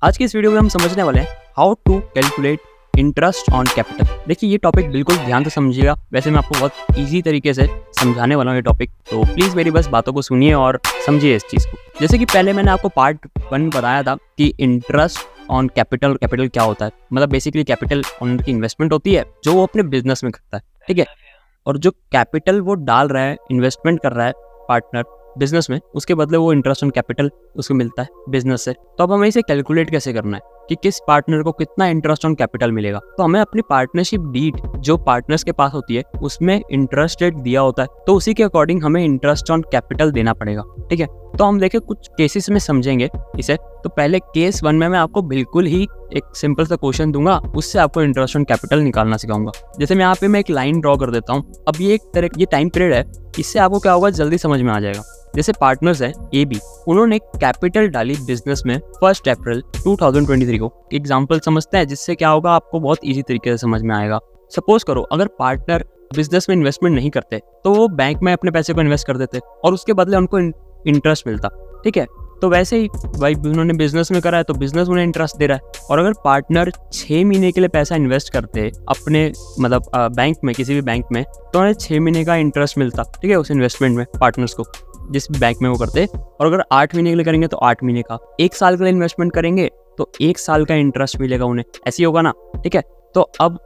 आज की इस वीडियो में हम समझने वाले हैं how to calculate interest on capital. देखिए ये टॉपिक बिल्कुल ध्यान से समझिएगा। वैसे मैं आपको बहुत इजी तरीके से समझाने वाला हूँ ये टॉपिक, तो प्लीज़ मेरी बस बातों को सुनिए और समझिए इस चीज़ को। जैसे कि पहले मैंने आपको पार्ट 1 बताया था कि इंटरेस्ट ऑन कैपिटल क्या होता है। मतलब बेसिकली कैपिटल ओनर की इन्वेस्टमेंट होती है जो वो अपने बिजनेस में करता है, ठीक है। और जो कैपिटल वो डाल रहा है, इन्वेस्टमेंट कर रहा है पार्टनर बिजनेस में, उसके बदले वो इंटरेस्ट ऑन कैपिटल उसको मिलता है बिजनेस से। तो अब हमें इसे कैलकुलेट कैसे करना है कि किस पार्टनर को कितना इंटरेस्ट ऑन कैपिटल मिलेगा। तो हमें अपनी पार्टनरशिप डीड जो पार्टनर्स के पास होती है उसमें इंटरेस्ट रेट दिया होता है, तो उसी के अकॉर्डिंग हमें इंटरेस्ट ऑन कैपिटल देना पड़ेगा, ठीक है। तो हम देखें कुछ केसेस में समझेंगे इसे। तो पहले केस 1 में मैं आपको बिल्कुल ही एक सिंपल सा क्वेश्चन दूंगा, उससे आपको इंटरेस्ट ऑन कैपिटल निकालना सिखाऊंगा। जैसे मैं यहाँ पे एक लाइन ड्रॉ कर देता हूँ। अब ये एक तरह ये टाइम पीरियड है, इससे आपको क्या होगा जल्दी समझ में आ जाएगा। जैसे पार्टनर्स हैं ए बी, उन्होंने कैपिटल डाली बिजनेस में 1 अप्रैल 2023 को। एग्जाम्पल समझते हैं जिससे क्या होगा आपको बहुत ईजी तरीके से समझ में आएगा। सपोज करो अगर पार्टनर बिजनेस में इन्वेस्टमेंट नहीं करते तो वो बैंक में अपने पैसे को इन्वेस्ट कर देते और उसके बदले उनको इंटरेस्ट मिलता, ठीक है। तो वैसे ही भाई उन्होंने बिजनेस में करा है तो बिजनेस उन्हें इंटरेस्ट दे रहा है। और अगर पार्टनर 6 महीने के लिए पैसा इन्वेस्ट करते अपने मतलब बैंक में, किसी भी बैंक में, तो उन्हें 6 महीने का इंटरेस्ट मिलता, ठीक है, उस इन्वेस्टमेंट में पार्टनर्स को जिस बैंक में वो करते। और अगर 8 महीने के लिए करेंगे तो 8 महीने का, 1 साल के लिए इन्वेस्टमेंट करेंगे तो 1 साल का इंटरेस्ट मिलेगा उन्हें। ऐसे ही होगा ना, ठीक है। तो अब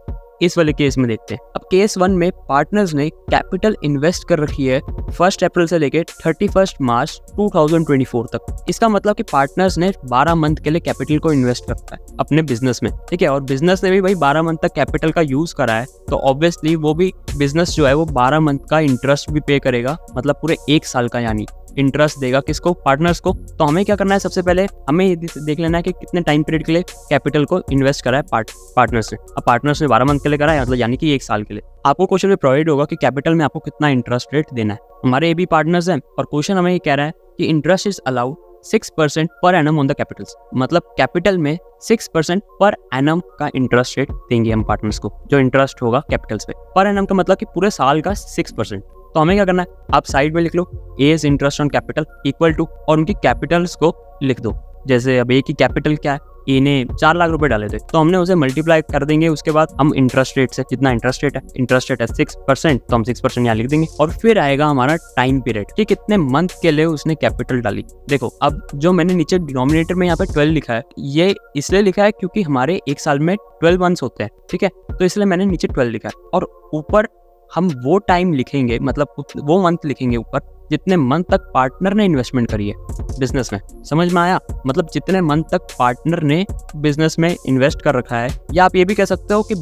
इस वाले केस में देखते हैं। अब केस 1 में पार्टनर्स ने कैपिटल इन्वेस्ट कर रखी है 1 अप्रैल से लेके 31 मार्च 2024 तक। इसका मतलब कि पार्टनर्स ने 12 मंथ के लिए कैपिटल को इन्वेस्ट करता है अपने बिजनेस में, ठीक है। और बिजनेस ने भी भाई 12 मंथ तक कैपिटल का यूज करा है, तो ऑब्वियसली वो भी बिजनेस जो है वो 12 मंथ का इंटरेस्ट भी पे करेगा, मतलब पूरे 1 साल का यानी इंटरेस्ट देगा किसको, पार्टनर्स को। तो हमें क्या करना है, सबसे पहले हमें ये देख लेना है कि कितने टाइम पीरियड के लिए कैपिटल को इन्वेस्ट करा है पार्टनर्स ने। अब पार्टनर्स ने 12 मंथ के लिए करा है, मतलब यानी कि 1 साल के लिए। आपको क्वेश्चन में प्रोवाइड होगा कि कैपिटल में आपको कितना इंटरेस्ट रेट देना है। हमारे भी पार्टनर्स हैं और क्वेश्चन हमें ये कह रहा है कि interest is allowed 6% per annum on the Capitals. मतलब कैपिटल में 6% पर एनम का इंटरेस्ट रेट देंगे हम पार्टनर्स को, जो इंटरेस्ट होगा कैपिटल्स पे। पर एनम का मतलब कि पूरे साल का 6%। तो हमें क्या करना है, आप साइड में लिख लो A is interest on capital equal to, और उनकी कैपिटल्स को लिख दो। जैसे अब ए की कैपिटल क्या है, ए ने 4 लाख रुपए डाले थे, तो हमने उसे मल्टीप्लाई कर देंगे। उसके बाद हम इंटरेस्ट रेट से, जितना इंटरेस्ट रेट है 6%, तो हम 6% यहाँ लिख देंगे। और फिर आएगा हमारा टाइम पीरियड कि कितने मंथ के लिए उसने कैपिटल डाली। देखो अब जो मैंने नीचे डिनोमिनेटर में यहाँ पे 12 लिखा है, ये इसलिए लिखा है क्योंकि हमारे 1 साल में 12 मंथ्स होते हैं, ठीक है। तो इसलिए मैंने नीचे 12 लिखा है और ऊपर हम वो टाइम लिखेंगे, मतलब वो मंथ लिखेंगे ऊपर जितने मंथ तक पार्टनर ने इन्वेस्टमेंट करी है बिजनेस में। समझ में आया? मतलब जितने मंथ तक पार्टनर ने बिजनेस में इन्वेस्ट कर रखा है। या आप ये भी कह सकते हो कि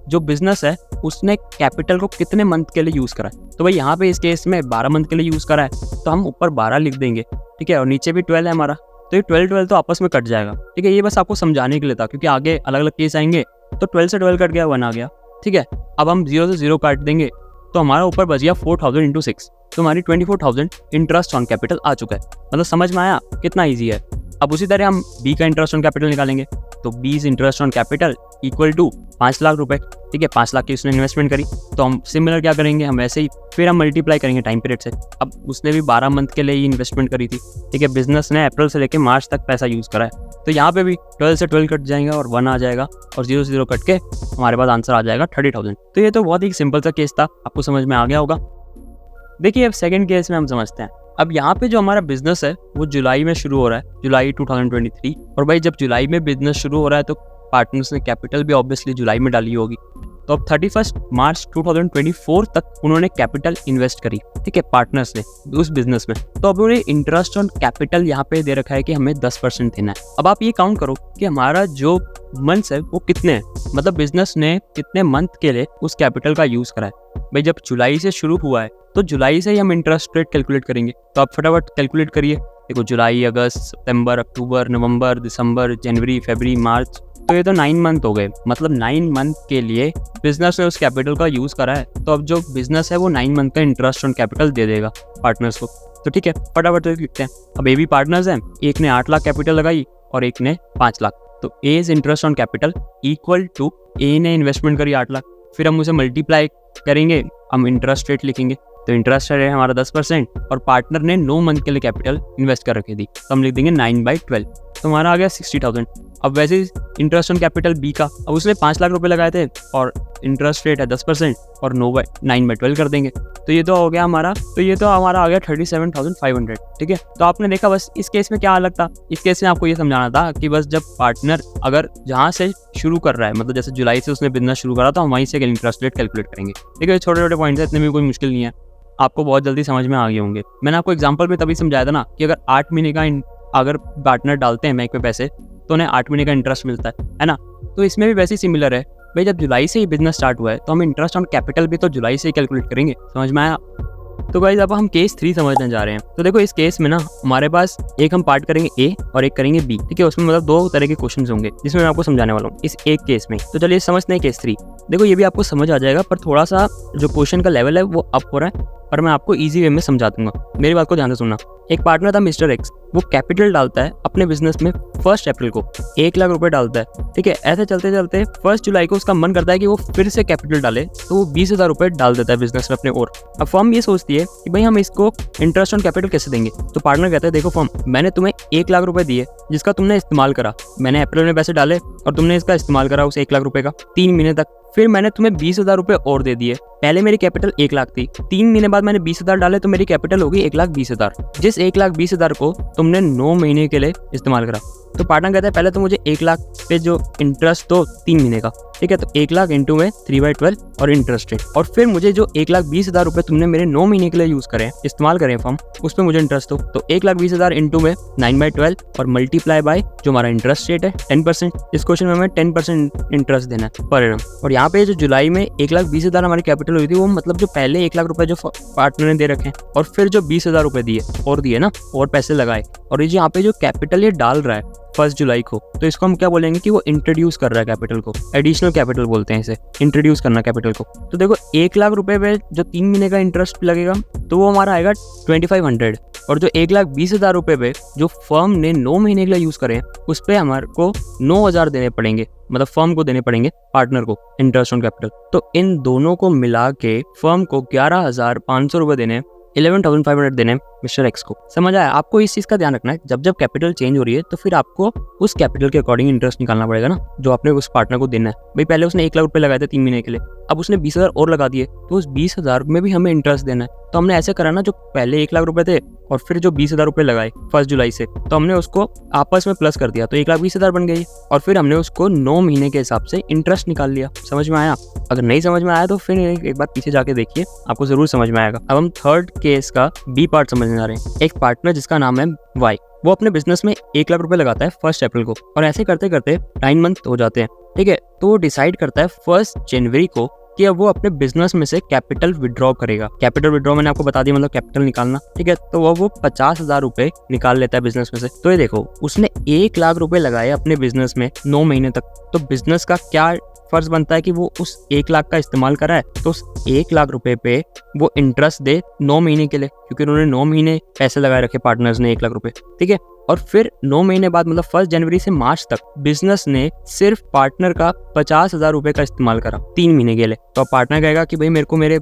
जो बिजनेस है उसने कैपिटल को कितने मंथ के लिए यूज करा है। तो भाई यहाँ पे इस केस में 12 मंथ के लिए यूज करा है, तो हम ऊपर 12 लिख देंगे, ठीक है। और नीचे भी 12 है हमारा, तो ये 12 तो आपस में कट जाएगा, ठीक है। ये बस आपको समझाने के लिए था, क्योंकि आगे अलग अलग केस आएंगे। तो 12 से 12 कट गया, 1 आ गया, ठीक है। अब हम 0 से 0 काट देंगे तो हमारा ऊपर बच गया 4000 इंटू 6, तो हमारी 24,000 इंटरेस्ट ऑन कैपिटल आ चुका है। मतलब समझ में आया कितना इजी है। अब उसी तरह हम बी का इंटरेस्ट ऑन कैपिटल निकालेंगे, तो B interest on capital equal to 5 lakh रुपए, ठीक है। 5 लाख की उसने इन्वेस्टमेंट करी, तो हम सिमिलर क्या करेंगे, हम वैसे ही फिर हम मल्टीप्लाई करेंगे टाइम पीरियड से। अब उसने भी 12 मंथ के लिए ही इन्वेस्टमेंट करी थी, ठीक है। बिजनेस ने अप्रैल से लेकर मार्च तक पैसा यूज करा है, तो यहाँ पे भी 12 से 12 कट जाएगा और 1 आ जाएगा, और 0 से 0 कट के हमारे पास आंसर आ जाएगा 30,000। तो ये तो बहुत ही सिंपल सा केस था, आपको समझ में आ गया होगा। देखिए अब सेकंड केस में हम समझते हैं। अब यहाँ पे जो हमारा बिजनेस है वो जुलाई में शुरू हो रहा है, जुलाई 2023। और भाई जब जुलाई में बिजनेस शुरू हो रहा है तो पार्टनर्स ने कैपिटल भी ऑब्वियसली जुलाई में डाली होगी। तो अब 31 मार्च 2024 तक उन्होंने कैपिटल इन्वेस्ट करी, ठीक है, पार्टनर्स ने उस बिजनेस में। तो अब उन्हें इंटरेस्ट ऑन कैपिटल यहाँ पे दे रखा है कि हमें 10% देना है। अब आप ये काउंट करो कि हमारा जो मंथ्स है वो कितने हैं, मतलब बिजनेस ने कितने मंथ के लिए उस कैपिटल का यूज करा है। भाई जब जुलाई से शुरू हुआ है तो जुलाई से ही हम इंटरेस्ट रेट कैलकुलेट करेंगे। तो आप फटाफट कैलकुलेट करिए। देखो जुलाई, अगस्त, सितंबर, अक्टूबर, नवंबर, दिसंबर, जनवरी, फरवरी, मार्च, तो ये तो 9 मंथ हो गए। मतलब 9 मंथ के लिए बिजनेस ने उस कैपिटल का यूज करा है, तो अब जो बिजनेस है वो 9 मंथ का इंटरेस्ट ऑन कैपिटल दे देगा पार्टनर्स को। तो ठीक है, फटाफट लिखते हैं। अब ए भी पार्टनर्स हैं, एक ने 8 लाख कैपिटल लगाई और एक ने 5 लाख। तो A is interest on capital equal to A ने इन्वेस्टमेंट करी 8 लाख, फिर हम उसे मल्टीप्लाई करेंगे, हम इंटरेस्ट रेट लिखेंगे। तो इंटरेस्ट है हमारा 10% और पार्टनर ने 9 मंथ के लिए कैपिटल इन्वेस्ट कर रखी थी, तो हम लिख देंगे 9/12, तो हमारा आ गया 60,000। अब वैसे ही इंटरेस्ट ऑन कैपिटल बी का, अब उसने 5 लाख रुपए लगाए थे और इंटरेस्ट रेट है 10% और 9/12 कर देंगे, तो ये तो हो गया हमारा, तो ये तो हमारा आ गया 37,500। ठीक है, तो आपने देखा बस इस केस में क्या अलग था। इस केस में आपको ये समझाना था कि बस जब पार्टनर अगर जहाँ से शुरू कर रहा है, मतलब जैसे जुलाई से उसने बिजनेस शुरू करा था, हम वहीं से इंटरेस्ट रेट कैलकुलेट करेंगे। ठीक है, छोटे छोटे पॉइंट्स है, इतने भी कोई मुश्किल नहीं है, आपको बहुत जल्दी समझ में आ गए होंगे। मैंने आपको एग्जांपल में तभी समझाया था ना कि अगर 8 महीने का अगर पार्टनर डालते हैं बैंक में पैसे, तो उन्हें 8 महीने का इंटरेस्ट मिलता है ना। तो इसमें भी वैसे ही सिमिलर है भाई, जब जुलाई से ही बिजनेस स्टार्ट हुआ है तो हम इंटरेस्ट ऑन कैपिटल भी तो जुलाई से ही कैलकुलेट करेंगे। समझ में आया? तो गाइस अब हम केस 3 समझने जा रहे हैं। तो देखो इस केस में ना हमारे पास एक हम पार्ट करेंगे ए और एक करेंगे बी। ठीक है, उसमें मतलब 2 तरह के क्वेश्चंस होंगे जिसमें मैं आपको समझाने वाला हूँ इस एक केस में। तो चलिए समझते हैं केस 3। देखो ये भी आपको समझ आ जाएगा, पर थोड़ा सा जो क्वेश्चन का लेवल है वो अप हो रहा है, पर मैं आपको ईजी वे में समझा दूंगा। मेरी बात को ध्यान से सुनना। एक पार्टनर था मिस्टर एक्स, वो कैपिटल डालता है अपने बिजनेस में 1 अप्रैल को 1 लाख रुपए डालता है। ठीक है, ऐसे चलते चलते 1 जुलाई को उसका मन करता है कि वो फिर से कैपिटल डाले, तो वो 20,000 रुपए डाल देता है बिजनेस में अपने और। अब फर्म ये सोचती है कि भाई हम इसको इंटरेस्ट ऑन कैपिटल कैसे देंगे। तो पार्टनर कहता है देखो फर्म, मैंने तुम्हें 1 लाख रुपए दिए जिसका तुमने इस्तेमाल करा, मैंने अप्रैल में पैसे डाले और तुमने इसका इस्तेमाल करा उस 1 लाख रुपए का 3 महीने तक, फिर मैंने तुम्हें 20,000 रुपए और दे दिए। पहले मेरी कैपिटल 1 लाख थी, 3 महीने बाद मैंने 20,000 डाले तो मेरी कैपिटल होगी 1,20,000, जिस 1,20,000 को तुमने 9 महीने के लिए इस्तेमाल करा। तो पार्टनर कहता है पहले तो मुझे 1 लाख पे जो इंटरेस्ट तो 3 महीने का, ठीक है, तो 1 लाख इंटू में 3/12 और इंटरेस्ट रेट, और फिर मुझे जो 1,20,000 रुपए तुमने मेरे 9 महीने के लिए यूज करे हैं, इस्तेमाल करें फर्म, उस पर मुझे इंटरेस्ट दो। तो 1,20,000 इंटू में 9/12 और मल्टीप्लाई बाय जो हमारा इंटरेस्ट रेट है 10%। इस क्वेश्चन में हमें 10% इंटरेस्ट देना है पर एनम। और यहाँ पे जो जुलाई में 1,20,000 हमारी कैपिटल हुई थी, वो मतलब जो पहले 1 लाख रुपए जो पार्टनर ने दे रखे हैं और फिर जो 20,000 रुपए दिए और दिए ना, और पैसे लगाए, और ये यहाँ पे जो कैपिटल ये डाल रहा है 1 जुलाई को, तो इसको हम क्या बोलेंगे कि वो इंट्रोड्यूस कर रहा है कैपिटल को। एडिशनल कैपिटल बोलते हैं इसे, इंट्रोड्यूस करना कैपिटल को। तो देखो 1 लाख रुपए पे जो 3 महीने का इंटरेस्ट लगेगा तो वो हमारा आएगा 2500, और जो 1,20,000 रुपए पे जो फर्म ने 9 महीने के लिए यूज करे उस पे हमारे को 9,000 देने पड़ेंगे, मतलब फर्म को देने पड़ेंगे पार्टनर को इंटरेस्ट ऑन कैपिटल। तो इन दोनों को मिला के फर्म को 11,500 रुपए देने, 11,500 देने मिस्टर एक्स को। समझ आया? आपको इस चीज का ध्यान रखना है, जब जब कैपिटल चेंज हो रही है तो फिर आपको उस कैपिटल के अकॉर्डिंग इंटरेस्ट निकालना पड़ेगा ना, जो आपने उस पार्टनर को देना है। भाई पहले उसने 1 लाख रुपए लगाए थे 3 महीने के लिए, अब उसने 20,000 और लगा दिए, तो उस 20,000 में भी हमें इंटरेस्ट देना है। तो हमने ऐसे करा ना, जो पहले 1 लाख रुपए थे और फिर जो 20,000 रुपए लगाए 1 जुलाई से, तो हमने उसको आपस में प्लस कर दिया, तो 1,20,000 बन गई, और फिर हमने उसको 9 महीने के हिसाब से इंटरेस्ट निकाल लिया। समझ में आया? अगर नहीं समझ में आया तो फिर एक बार पीछे जाके देखिए, आपको जरूर समझ में आएगा। अब हम थर्ड केस का बी पार्ट समझने जा रहे हैं। एक पार्टनर जिसका नाम है वाई, वो अपने बिजनेस में 1 लाख रुपए लगाता है 1 अप्रैल को, और ऐसे करते करते 9 मंथ हो जाते हैं। ठीक है, तो वो डिसाइड करता है 1 जनवरी को कि अब वो अपने बिजनेस में से कैपिटल विड्रॉ करेगा। कैपिटल विड्रॉ मैंने आपको बता दिया, मतलब कैपिटल निकालना। ठीक है, तो वो 50,000 रुपए निकाल लेता है बिजनेस में से। तो ये देखो, उसने 1 लाख रुपए लगाए अपने बिजनेस में 9 महीने तक, तो बिजनेस का क्या फर्ज बनता है कि वो उस 1 लाख का इस्तेमाल करा है, तो उस 1 लाख रुपए पे वो इंटरेस्ट दे 9 महीने के लिए, क्योंकि उन्होंने 9 महीने पैसे लगाए रखे पार्टनर्स ने 1 लाख रुपए। ठीक है, और फिर 9 महीने बाद मतलब 1 जनवरी से मार्च तक बिजनेस ने सिर्फ पार्टनर का 50,000 रुपए का इस्तेमाल करा 3 महीने के लिए। तो पार्टनर कहेगा कि भाई मेरे को मेरे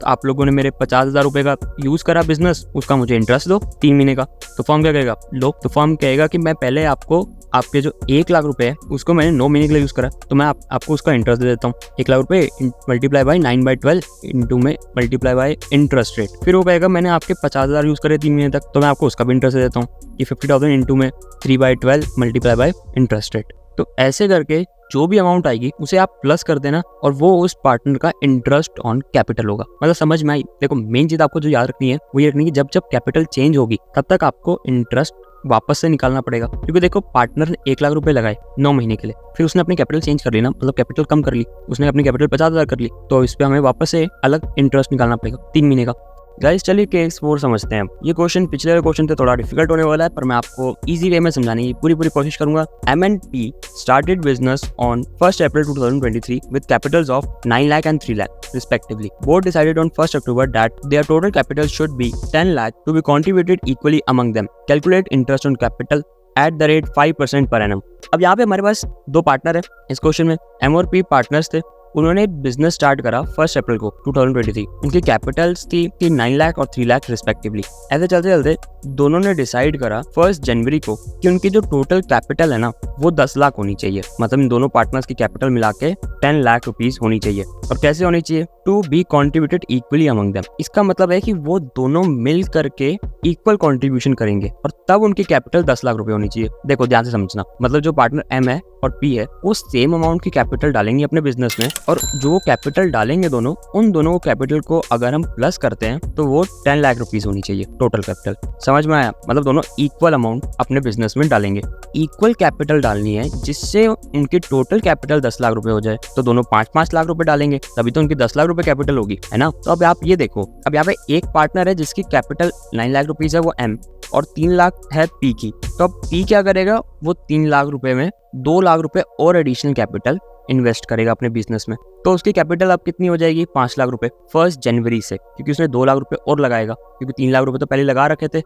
आप लोगों ने मेरे 50,000 रुपए का यूज करा बिजनेस, उसका मुझे इंटरेस्ट दो 3 महीने का। तो फर्म क्या कहेगा? लो, तो फर्म कहेगा कि मैं पहले आपको आपके जो 1 लाख रुपए है उसको मैंने 9 महीने के लिए यूज करा, तो मैं आपको उसका इंटरेस्ट दे देता हूँ। 1 लाख रुपए मल्टीप्लाई बाय 9/12 इंटू में मल्टीप्लाई बाय इंटरेस्ट रेट। फिर वो कहेगा मैंने आपके 50,000 यूज करे 3 महीने तक, तो मैं आपको उसका भी इंटरेस्ट दे देता हूँ। ये 50,000 इंटू में 3/12 मल्टीप्लाई बाय इंटरेस्ट रेट। तो ऐसे करके जो भी अमाउंट आएगी उसे आप प्लस कर देना, और वो उस पार्टनर का इंटरेस्ट ऑन कैपिटल होगा। मतलब समझ में आई? देखो मेन चीज आपको जो याद रखनी है वो ये रखनी है कि जब जब कैपिटल चेंज होगी तब तक आपको इंटरेस्ट वापस से निकालना पड़ेगा, क्योंकि देखो पार्टनर ने 1 लाख रुपए लगाए 9 महीने के लिए, फिर उसने अपनी कैपिटल चेंज कर ली ना, मतलब कैपिटल कम कर ली, उसने अपनी कैपिटल 50,000 कर ली, तो इस पे हमें वापस से अलग इंटरेस्ट निकालना पड़ेगा 3 महीने का। गाइस चलिए केस 4 समझते हैं। ये क्वेश्चन पिछले क्वेश्चन से थोड़ा डिफिकल्ट होने वाला है, पर मैं आपको इजी वे में समझाने की पूरी कोशिश करूंगा। M&P started business on 1st April 2023 with capitals of 9 lakh and 3 lakh respectively. Board decided on 1st October that their total capital should be 10 lakh to be contributed equally among them. Calculate interest on capital at the rate 5% per annum. अब यहाँ पे हमारे पास 2 partner है इस question में। M और P partners थे, उन्होंने बिजनेस स्टार्ट करा 1 अप्रैल को 2023। उनकी कैपिटल्स थी 9 लाख और 3 लाख रिस्पेक्टिवली। ऐसे चलते चलते दोनों ने डिसाइड करा 1 जनवरी को कि उनकी जो टोटल कैपिटल है ना वो 10 लाख होनी चाहिए। मतलब इन दोनों पार्टनर्स की कैपिटल मिला के 10 लाख रुपीज होनी चाहिए। और कैसे होनी चाहिए? To be contributed equally among them. इसका मतलब है कि वो दोनों मिल करके इक्वल कॉन्ट्रीब्यूशन करेंगे और तब उनकी कैपिटल 10 लाख रुपए होनी चाहिए। देखो ध्यान से समझना, मतलब जो पार्टनर एम है और पी है वो सेम अमाउंट की कैपिटल डालेंगे अपने बिजनेस में, और जो कैपिटल डालेंगे दोनों, उन दोनों कैपिटल को अगर हम प्लस करते हैं तो वो 10 लाख रुपीज होनी चाहिए टोटल कैपिटल। समझ में आया? मतलब दोनों इक्वल अमाउंट अपने बिजनेस में डालेंगे, इक्वल कैपिटल डालनी है जिससे उनकी टोटल कैपिटल 10 लाख रुपए हो जाए। तो दोनों 5-5 लाख रुपए डालेंगे तभी तो उनकी 10 लाख रुपए कैपिटल होगी, है ना। तो अब आप ये देखो, अब यहाँ पे एक पार्टनर है जिसकी कैपिटल 9 लाख रुपीज है, वो एम, और 3 लाख है पी की। तो अब पी क्या करेगा? वो 3 लाख रुपए में 2 लाख रुपए और एडिशनल कैपिटल इन्वेस्ट करेगा अपने बिजनेस में। तो उसकी कैपिटल अब कितनी हो जाएगी? 5 लाख रुपए 1 जनवरी से, क्योंकि उसने 2 लाख रुपए और लगाएगा, क्योंकि 3 लाख रुपए तो पहले लगा रखे थे।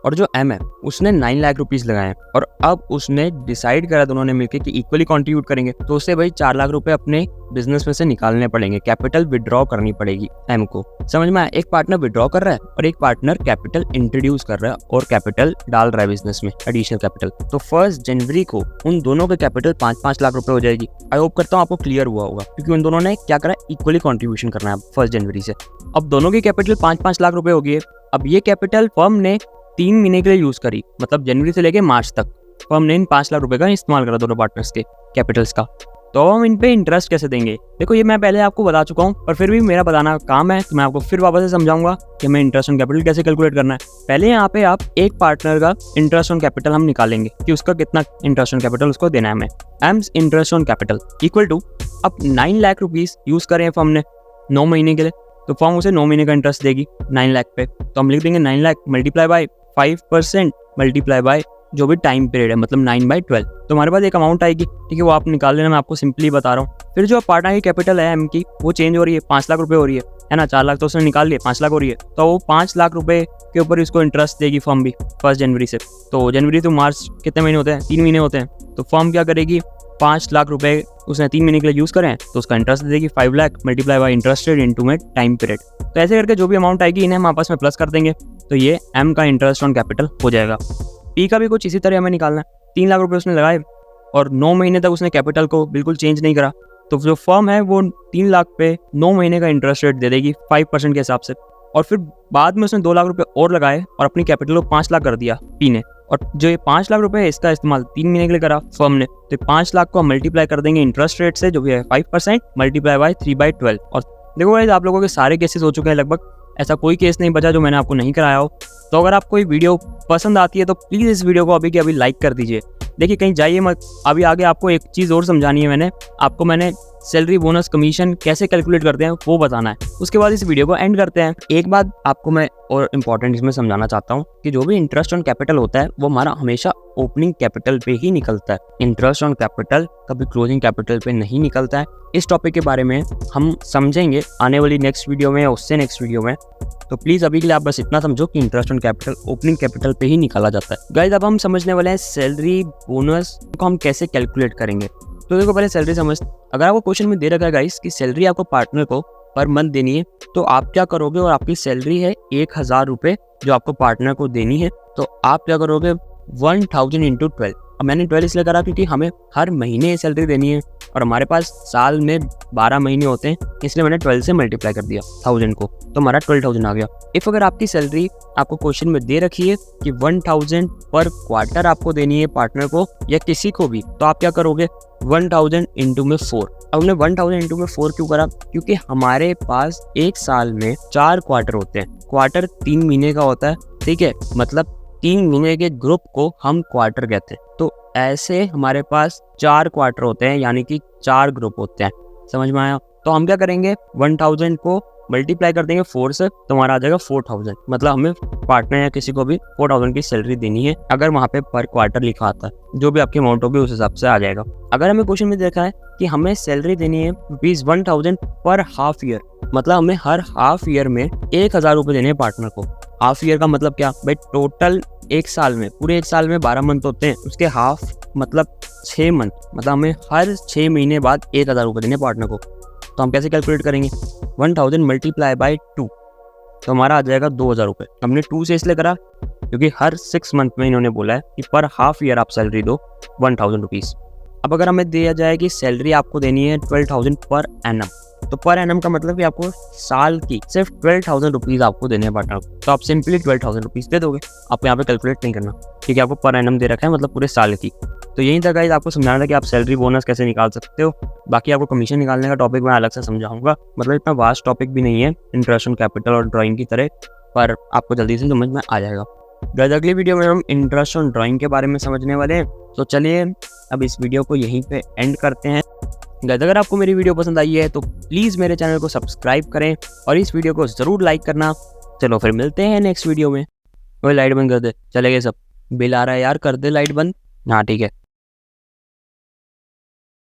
और जो एम है उसने 9 लाख रुपीज लगाए और अब उसने डिसाइड करा दोनों ने मिलकर कि इक्वली कंट्रीब्यूट करेंगे, तो उसे भाई 4 लाख रुपए अपने बिजनेस में से निकालने पड़ेंगे, कैपिटल विड्रॉ करनी पड़ेगी एम को। समझ में आया? एक पार्टनर विड्रॉ कर रहा है और एक पार्टनर कैपिटल इंट्रोड्यूस कर रहा है और कैपिटल डाल रहा है बिजनेस में, एडिशनल कैपिटल। तो 1 जनवरी को उन दोनों के कैपिटल 5-5 लाख रुपए हो जाएगी। आई होप करता हूँ आपको क्लियर हुआ होगा, क्योंकि उन दोनों ने क्या करा? इक्वली कॉन्ट्रीब्यूशन करना है 1 जनवरी से। अब दोनों की कैपिटल 5-5 लाख रुपए हो गई है। अब ये कैपिटल फर्म ने 3 महीने के लिए यूज करी, मतलब जनवरी से लेके मार्च तक फर्म ने इन 5 लाख रुपए का इस्तेमाल करा दोनों पार्टनर्स के कैपिटल्स का। तो हम इन पे इंटरेस्ट कैसे देंगे? देखो ये मैं पहले आपको बता चुका हूँ, पर फिर भी मेरा बताना काम है तो मैं आपको फिर वापस से समझाऊंगा कि हमें इंटरेस्ट ऑन कैपिटल कैसे कैलकुलेट करना है। पहले यहाँ पे आप एक पार्टनर का इंटरेस्ट ऑन कैपिटल हम निकालेंगे कि उसका कितना इंटरेस्ट ऑन कैपिटल उसको देना है हमें। M's interest on capital equal to, अब 9 लाख रुपीज यूज करें फर्म ने 9 महीने के लिए, तो फर्म उसे 9 महीने का इंटरेस्ट देगी 9 लाख पे। तो हम लिख देंगे 9 lakh multiply by 5% multiply by जो भी टाइम पीरियड है, मतलब 9/12। तो हमारे पास एक अमाउंट आएगी, ठीक है, वो आप निकाल लेना, मैं आपको सिंपली बता रहा हूँ। फिर जो पार्टनर की कैपिटल है एम की, वो चेंज हो रही है, 5 लाख रुपए हो रही है ना। 4 लाख तो उसने निकाल लिए, 5 लाख हो रही है, तो वो 5 लाख रुपए के ऊपर इसको इंटरेस्ट देगी फर्म भी 1 जनवरी से। तो जनवरी to मार्च कितने महीने होते हैं? 3 महीने होते हैं। तो फर्म क्या करेगी? 5 लाख रुपए उसने 3 महीने के लिए यूज करें तो उसका इंटरेस्ट देगी 5 lakh multiply by interest rate into में टाइम पीरियड। तो ऐसे करके जो भी अमाउंट आएगी इन्हें हम आपस में प्लस कर देंगे, तो ये एम का इंटरेस्ट ऑन कैपिटल हो जाएगा। पी का भी कुछ इसी तरह हमें निकालना है। 3 लाख रुपए उसने लगाए और 9 महीने तक उसने कैपिटल को बिल्कुल चेंज नहीं करा, तो जो फर्म है वो 3 लाख पे 9 महीने का इंटरेस्ट रेट दे देगी 5% के हिसाब से। और फिर बाद में उसने 2 लाख रुपए और लगाए और अपनी कैपिटल को 5 लाख कर दिया पी ने। और जो ये 5 लाख रुपए है इसका इस्तेमाल 3 महीने के लिए करा फर्म ने, तो 5 लाख को हम मल्टीप्लाई कर देंगे इंटरेस्ट रेट से, जो भी है 5% मल्टीप्लाई बाय 3/12। और देखो गाइस, आप लोगों के सारे केसेस हो चुके हैं लगभग, ऐसा कोई केस नहीं बचा जो मैंने आपको नहीं कराया हो। तो अगर आपको ये वीडियो पसंद आती है तो प्लीज़ इस वीडियो को अभी के अभी लाइक कर दीजिए। देखिए कहीं जाइए मत, अभी आगे आपको एक चीज़ और समझानी है। मैंने सैलरी बोनस कमीशन कैसे कैलकुलेट करते हैं वो बताना है, उसके बाद इस वीडियो को एंड करते हैं। एक बात आपको मैं और इम्पोर्टेंट इसमें समझाना चाहता हूँ कि जो भी इंटरेस्ट ऑन कैपिटल होता है वो हमारा हमेशा ओपनिंग कैपिटल पे ही निकलता है। इंटरेस्ट ऑन कैपिटल कभी क्लोजिंग कैपिटल पे नहीं निकलता है। इस टॉपिक के बारे में हम समझेंगे आने वाली नेक्स्ट वीडियो में या उससे नेक्स्ट वीडियो में। तो प्लीज़ अभी के लिए आप बस इतना समझो कि interest on capital opening capital पे ही निकाला जाता है। गाइस अब हम समझने वाले हैं सैलरी बोनस को हम कैसे कैलकुलेट करेंगे। तो देखो पहले सैलरी समझ, अगर आपको क्वेश्चन में दे रखा है गाइस कि सैलरी आपको पार्टनर को पर मंथ देनी है, तो आप क्या करोगे? और आपकी सैलरी है 1000 रुपये जो आपको पार्टनर को देनी है, तो आप क्या करोगे? 1000 इंटू 12। अब मैंने 12 इसलिए करा क्योंकि हमें हर महीने सैलरी देनी है और हमारे पास साल में 12 महीने होते हैं, इसलिए मैंने 12 से मल्टीप्लाई कर दिया 1000 को, तो हमारा 12,000 आ गया। इफ अगर आपकी सैलरी आपको क्वेश्चन में दे रखी है कि 1000 पर क्वार्टर आपको देनी है पार्टनर को या किसी को भी, तो आप क्या करोगे? 1000 इंटू में 4। अब हमने 1000 इंटू में 4 क्यों करा? क्योंकि हमारे पास एक साल में 4 क्वार्टर होते हैं। क्वार्टर 3 महीने का होता है, ठीक है, मतलब 3 महीने के ग्रुप को हम क्वार्टर कहते हैं। तो ऐसे हमारे पास 4 क्वार्टर होते हैं, यानी कि 4 ग्रुप होते हैं। समझ में आया? तो हम क्या करेंगे? 1000 को मल्टीप्लाई कर देंगे 4 से, तो हमारा आ जाएगा 4000। मतलब हमें पार्टनर या किसी को भी 4000 की सैलरी देनी है। अगर वहाँ पे पर क्वार्टर लिखा आता है, जो भी आपकी अमाउंट होगी उस हिसाब से आ जाएगा। अगर हमें क्वेश्चन में देखा है कि हमें सैलरी देनी है ₹1000 पर हाफ ईयर, मतलब हमें हर हाफ ईयर में 1000 रुपये देने हैं पार्टनर को। हाफ ईयर का मतलब क्या भाई? टोटल एक साल में, पूरे एक साल में 12 मंथ होते हैं, उसके हाफ मतलब 6 मंथ, मतलब हमें हर 6 महीने बाद 1000 रुपये देने पार्टनर को। तो हम कैसे कैलकुलेट करेंगे, 1000 मल्टीप्लाई बाई 2, तो हमारा आ जाएगा 2000 रुपये। हमने 2 से इसलिए करा क्योंकि हर 6 मंथ में इन्होंने बोला है कि पर हाफ ईयर आप सैलरी दो 1000 रुपीज़। अब अगर हमें दिया जाए कि सैलरी आपको देनी है 12,000 पर एनम, तो पर एनम का मतलब कि आपको साल की सिर्फ 12,000 रुपीज़ आपको देने हैं पार्टनर को, तो आप सिंपली 12,000 रुपीज़ दे दोगे। आपको यहाँ पे कैलकुलेट नहीं करना, क्योंकि आपको पर एनम दे रखा है, मतलब पूरे साल की। तो यहीं तक गाइस आपको समझाना था कि आप सैलरी बोनस कैसे निकाल सकते हो। बाकी आपको कमीशन निकालने का टॉपिक मैं अलग से समझाऊंगा, मतलब इतना वास्ट टॉपिक भी नहीं है इंटरेस्ट ऑन कैपिटल और ड्राइंग की तरह, पर आपको जल्दी से समझ में आ जाएगा। गाइस अगली वीडियो में हम इंटरेस्ट ऑन ड्राइंग के बारे में समझने वाले हैं। तो चलिए अब इस वीडियो को यहीं पे एंड करते हैं। गाइस अगर आपको मेरी वीडियो पसंद आई है तो प्लीज़ मेरे चैनल को सब्सक्राइब करें और इस वीडियो को ज़रूर लाइक करना। चलो फिर मिलते हैं नेक्स्ट वीडियो में। वही लाइट बंद कर दे, चले गए सब, बिल आ रहा है यार, कर दे लाइट बंद। हाँ ठीक है।